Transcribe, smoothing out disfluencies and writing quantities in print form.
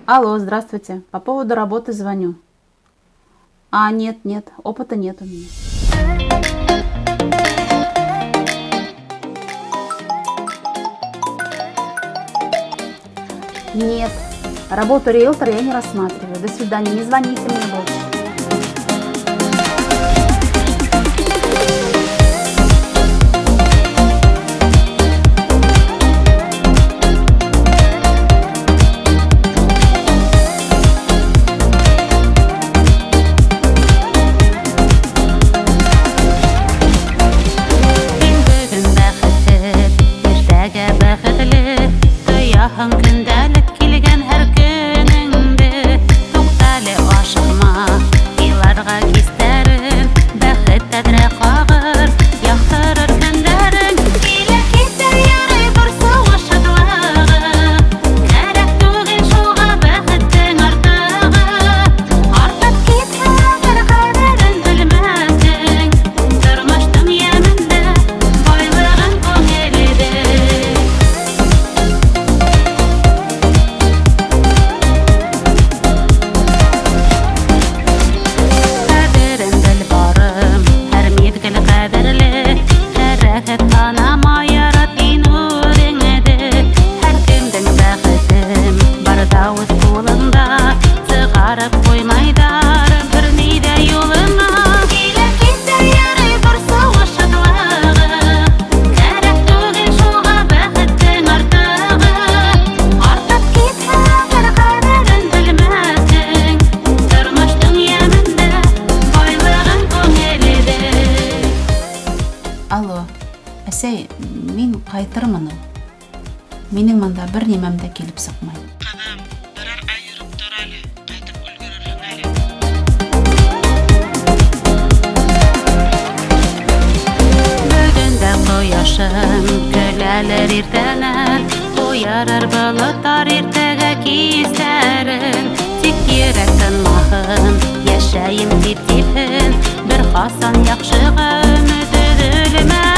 Алло, здравствуйте. По поводу работы звоню. Нет, опыта нет у меня. Нет, работу риэлтора я не рассматриваю. До свидания, не звоните мне больше. Күндәлек килгән һәр көнеңде туктале ашыкма, иларга кистәрен бәхет тәдрә кагыр, яктырыр көндәрен килә китәр ярый бер савыш шатлыгы, кәрәк түгел шуга бәхеттең артыгы, артып китһә бер кадерен белмәссең, тормыштың ямендә байлыгын күңелдә. Алло, әсәй, мин кайтырмын. Минең монда бер нимәм дә килеп сыкмай. Кадам, берәр ай йөреп тор әле, кайтып өлгерерһең әле. Бүген дә кояшым көләлер иртәнән, уярыр болытлар иртәгә кистәрен, тик йөрәк тынмаһын, яшәйем тип-типен, бер касан яхшыга өмет өзелмә.